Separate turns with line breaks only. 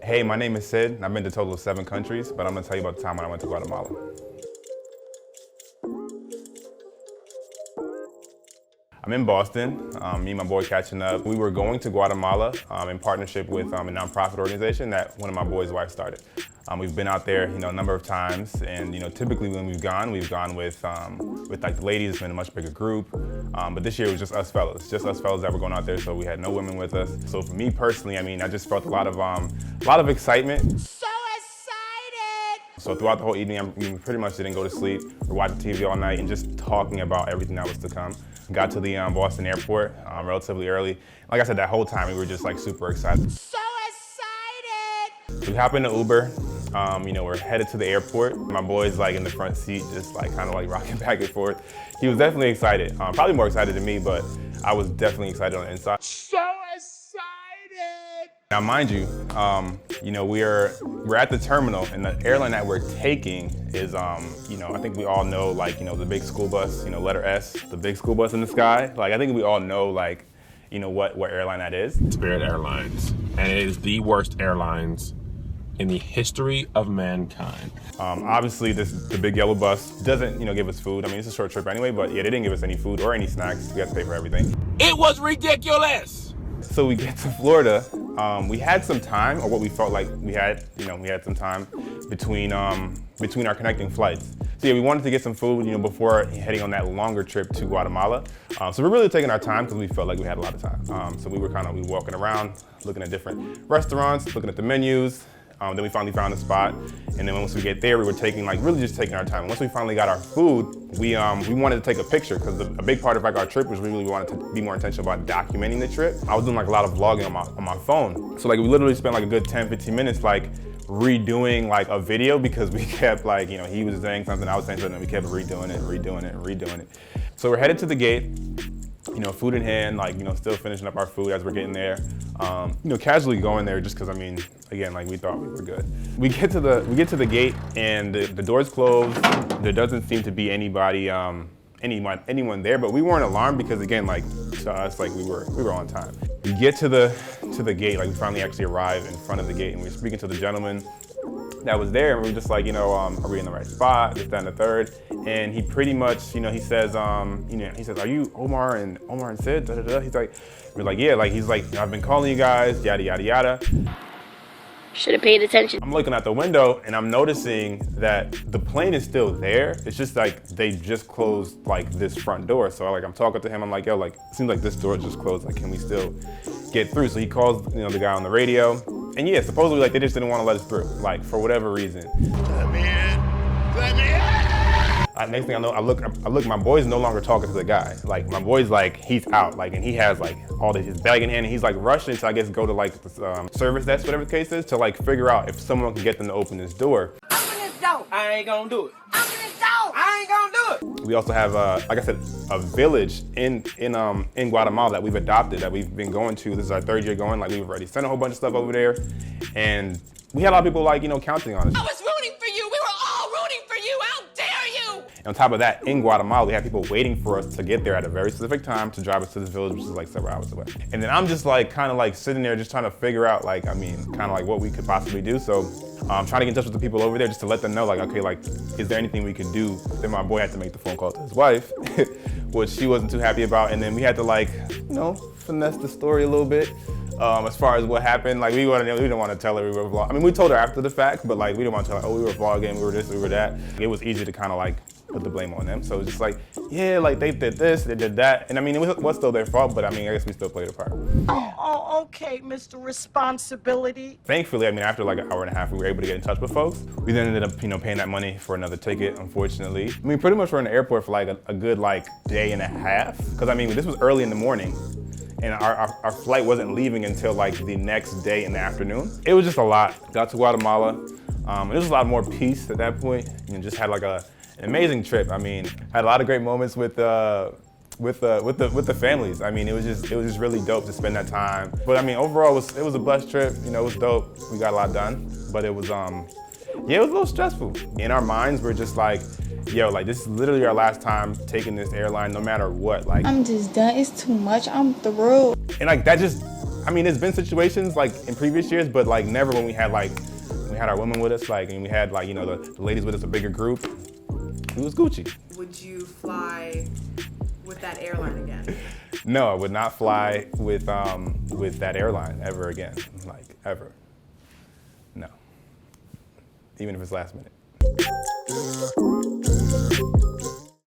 Hey, my name is Sid, and I've been to a total of 7 countries, but I'm gonna tell you about the time when I went to Guatemala. I'm in Boston, me and my boy catching up. We were going to Guatemala in partnership with a nonprofit organization that one of my boys' wife started. We've been out there, a number of times, and typically when we've gone with like the ladies. It's been a much bigger group, but this year it was just us fellas that were going out there. So we had no women with us. So for me personally, I just felt a lot of excitement.
So excited!
So throughout the whole evening, we pretty much didn't go to sleep. We watched TV all night and just talking about everything that was to come. Got to the Boston airport relatively early. Like I said, that whole time we were just like super excited.
So excited!
So we hop in the Uber. We're headed to the airport. My boy's like in the front seat, just like kind of like rocking back and forth. He was definitely excited. Probably more excited than me, but I was definitely excited on the inside.
So excited!
Now, mind you, we're at the terminal, and the airline that we're taking is, I think we all know, the big school bus, letter S, the big school bus in the sky. Like, I think we all know, what airline that is.
Spirit Airlines, and it is the worst airlines in the history of mankind.
Obviously, the big yellow bus doesn't, give us food. I mean, it's a short trip anyway, but yeah, they didn't give us any food or any snacks. We had to pay for everything.
It was ridiculous!
So we get to Florida. We had some time, or what we felt like we had some time between our connecting flights. So yeah, we wanted to get some food, before heading on that longer trip to Guatemala. So we're really taking our time because we felt like we had a lot of time. So we were walking around, looking at different restaurants, looking at the menus. Then we finally found a spot, and then once we get there, we were really just taking our time. And once we finally got our food, we wanted to take a picture because a big part of our trip was we really wanted to be more intentional about documenting the trip. I was doing a lot of vlogging on my phone, so we literally spent a good 10-15 minutes redoing a video because we kept he was saying something, I was saying something, and we kept redoing it. So we're headed to the gate. Food in hand, still finishing up our food as we're getting there. Casually going there just because, again, we thought we were good. We get to the gate and the doors closed. There doesn't seem to be anybody, anyone there, but we weren't alarmed because, again, to us, we were on time. We get to the gate, we finally actually arrived in front of the gate, and we were speaking to the gentleman that was there, and we were just are we in the right spot, this, that, and the third. And he pretty much, he says, are you Omar and Sid? Da, da, da. He's like, we're like, yeah, he's like, I've been calling you guys, yada, yada, yada.
Should have paid attention.
I'm looking out the window and I'm noticing that the plane is still there. It's just they just closed this front door. So I'm talking to him, I'm like, yo, it seems like this door just closed. Can we still get through? So he calls, the guy on the radio. And yeah, supposedly they just didn't want to let us through, for whatever reason.
Let me in! Let me in!
Next thing I know, I look, my boy's no longer talking to the guy. My boy's he's out, and he has all his bag in hand, and he's rushing to, I guess, go to the service desk, whatever the case is, to figure out if someone can get them to open this door.
Open this door!
I ain't gonna do it.
Open this door! I ain't gonna do it!
We also have, like I said, a village in Guatemala that we've adopted, that we've been going to. This is our 3rd year going. We've already sent a whole bunch of stuff over there, and we had a lot of people counting on us.
I was rooting for you! We were all rooting for you! How dare you!
And on top of that, in Guatemala, we had people waiting for us to get there at a very specific time to drive us to this village, which is several hours away. And then I'm just kind of sitting there just trying to figure out what we could possibly do. So I'm trying to get in touch with the people over there just to let them know okay, is there anything we could do? Then my boy had to make the phone call to his wife, which she wasn't too happy about. And then we had to finesse the story a little bit. As far as what happened, we didn't want to tell her we were vlogging. We told her after the fact, but we didn't want to tell her, we were vlogging, we were this, we were that. It was easy to kind of put the blame on them. So it's just yeah, they did this, they did that. And it was still their fault, but I guess we still played a part.
Oh, okay, Mr. Responsibility.
Thankfully, after an hour and a half, we were able to get in touch with folks. We then ended up, paying that money for another ticket, unfortunately. Pretty much we're in the airport for a good day and a half. Because this was early in the morning. And our flight wasn't leaving until the next day in the afternoon. It was just a lot. Got to Guatemala, and there was a lot more peace at that point. Just had an amazing trip. Had a lot of great moments with the families. It was just really dope to spend that time. But overall, it was a blessed trip. It was dope. We got a lot done, but it was it was a little stressful. In our minds, we're just yo, this is literally our last time taking this airline, no matter what.
I'm just done. It's too much. I'm through.
And that just, I mean, there's been situations like in previous years, but like never when we had our women with us, like, and we had like, you know, the ladies with us, a bigger group. It was Gucci.
Would you fly with that airline again?
No, I would not fly with that airline ever again, like ever. No, even if it's last minute.